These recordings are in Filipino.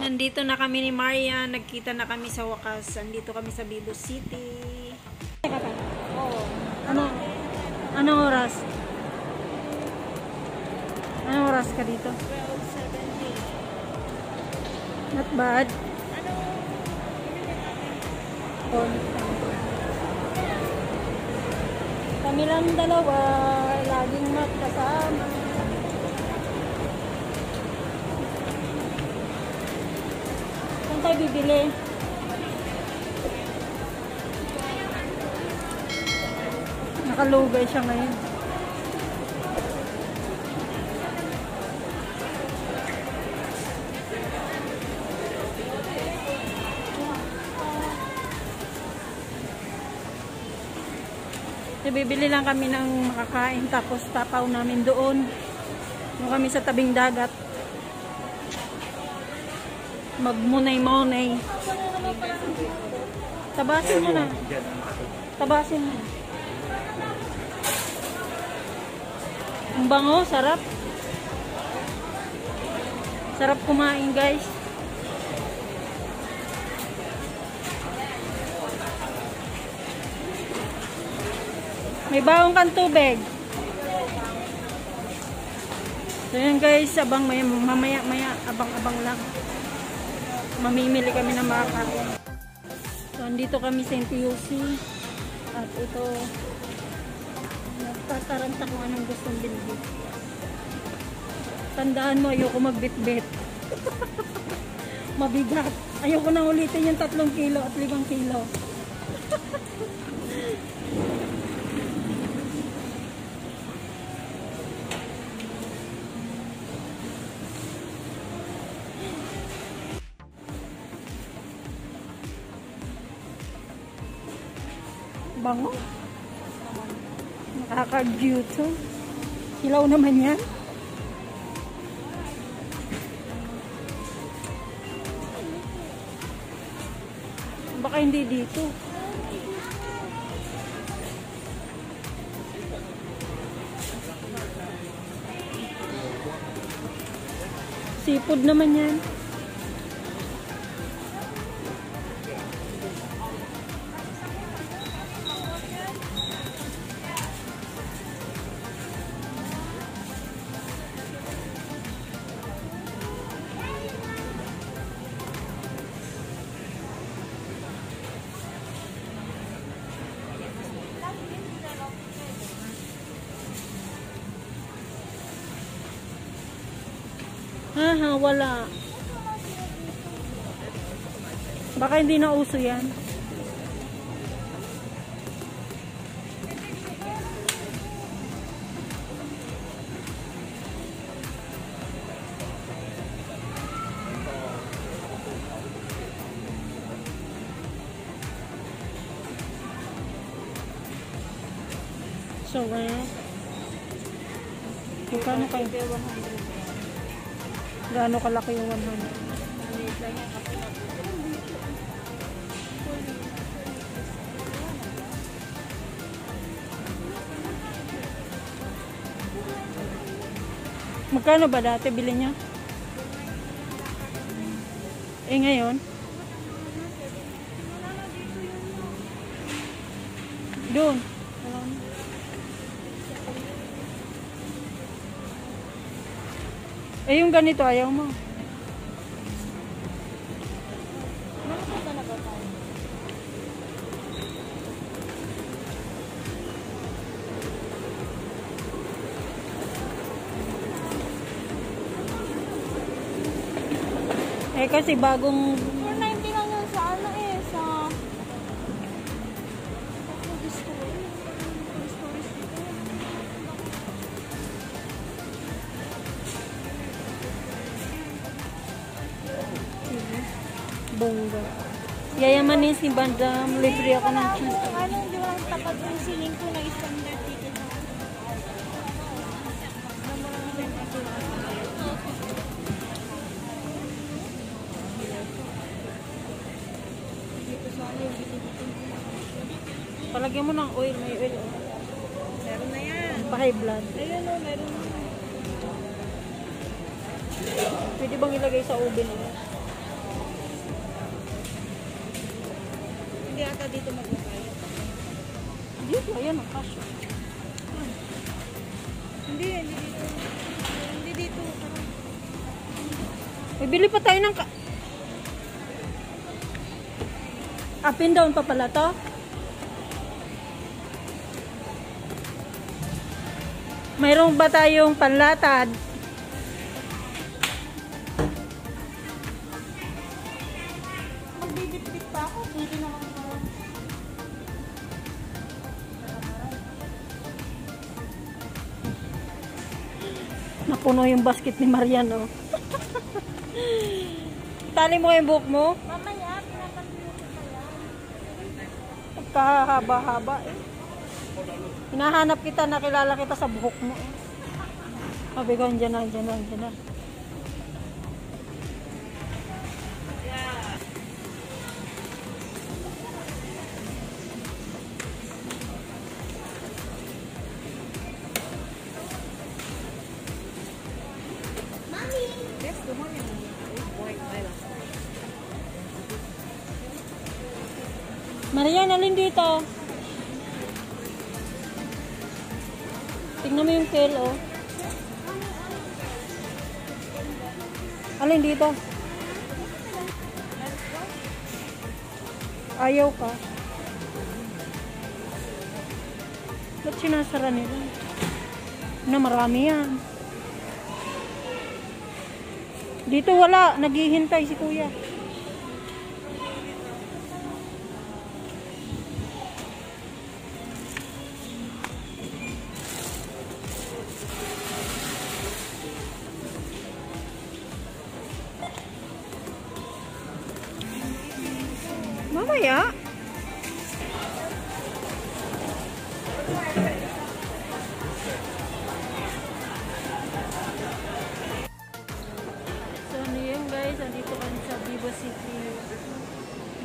Andito na kami ni Maria. Nagkita na kami sa wakas. Andito kami sa Vivo City. Oo. Anong oras? Anong oras ka dito? 12:70. Not bad. Kami lang dalawa. Laging magkasama. Saan tayo bibili? Nakalugay siya ngayon. Bibili lang kami ng makakain tapos tapaw namin doon. Doon kami sa tabing dagat. Magmunay-munay. Tabasin mo na. Tabasin mo. Ang bango, sarap. Sarap kumain, guys. May baong kang tubig. So yun guys, abang mamaya-maya, abang-abang lang. Mamimili kami ng makakain. So andito kami sa NTUC. At ito, nagtataranta kung anong gustong bilhin. Tandaan mo, ayoko magbitbit. Mabigat. Ayoko nang ulitin yung 3 kilo at 5 kilo. Bango. Nakaka-cute. Hilaw naman yan. Baka hindi dito. Seafood naman yan. Haha, wala. Baka hindi na uso yan. So, magkano kayo? Gaano kalaki yung 100? Magkano ba dati bili niya? Ngayon? Doon. Yung ganito, ayaw mo. Kasi bagong... 490 lang yun sa ano sa... Bongga. Yayamanin si Bandam. Libre ako ng cheese. Ano, di ba tapat yung ceiling ko na standard ticket na. Palagyan mo ng oil. May oil. Meron na yan. Pa-high blood. Ayun o, meron na. Pwede bang ilagay sa oven? Pwede ata dito maglakay. Dito, ayan ang kasya. Hindi dito. Hindi dito. Bibili pa tayo ng up and down pa pala to. Mayroon ba tayong panlatad? Magbibit-bit pa ako. Pwede naman ako. Napuno yung basket ni Marian, oh. Tali mo yung buhok mo? Mamaya, pinapansin ko pala. Kahaba-haba, eh. Hinahanap kita, nakilala kita sa buhok mo, eh. Sabi ko, andyan na. That's the one in white lilac. Marian, alin dito? Tingnan mo yung tail, oh. Alin dito? Ayaw ka. Ba't sinasara nila? Na marami yan. Dito wala. Naghihintay si kuya. Mamaya. So, ano yun guys? Andito kami sa Vivo City.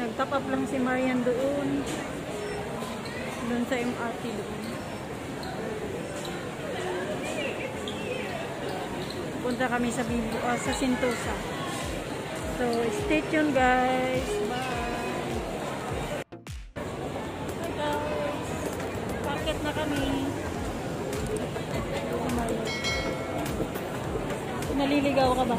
Nag-top up lang si Marian doon. Doon sa MRT doon. Punta kami sa Vivo, sa Sentosa. So, stay tuned guys. Bye. Hi guys. Paket na kami. Naliligaw ka ba?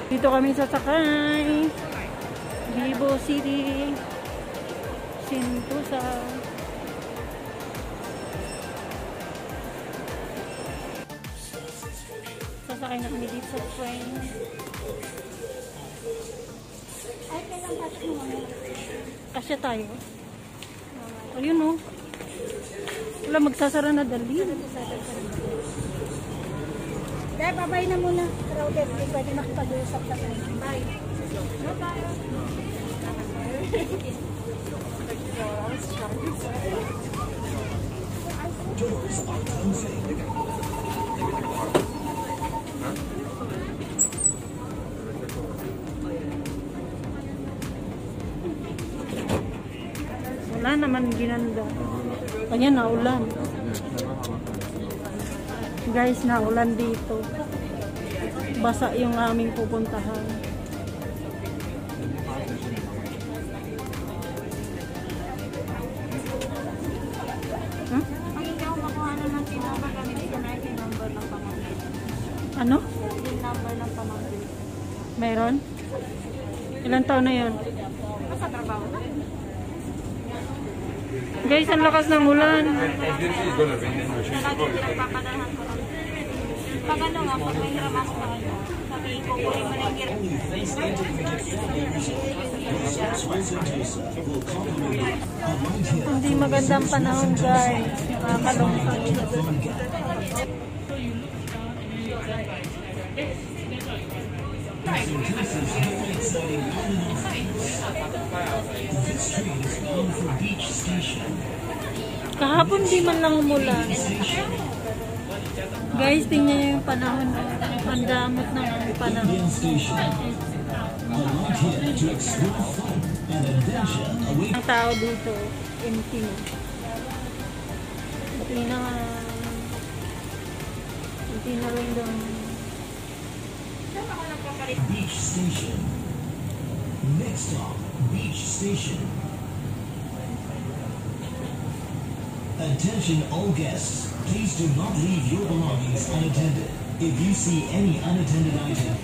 Dito kami sasakay. Vivo City. Sentosa. Sasakay na kami dito sa train. Ay, kailan pasok mo mamaya? Kasya tayo. Ayun, oh. Wala, magsasara na dali. Dahil, babay na muna. Crowded. Hindi pwede makipag-usap na tayo. Bye. Bye-bye. Wala naman ginanda. Kanya naulan. Guys, naulan dito. Basa yung aming pupuntahan. Huh? Pag hindi ako makuha na ng tinumber kami, dito na yung number ng pamangkin. Ano? Yung number ng pamangkin. Mayroon? Ilan taon na yun? Basta trabaho na. Guys, ang lakas ng ulan. Lagi pinagpapadalhan ko lang. Pag ano nga, pag may hiramas na ano, sabihin ko, kunin mo na yung Hindi magandang panahon, guys. Nakakalungkot. Kahapon di man lang umulan. Guys, tingnan niyo yung panahon. Ang damot ng panahon. Ang tao dito, empty na. Empty na. Konti na rin doon. Saan ako nagpapalit? Beach Station. Next stop, Beach Station. Attention all guests. Please do not leave your belongings unattended. If you see any unattended item,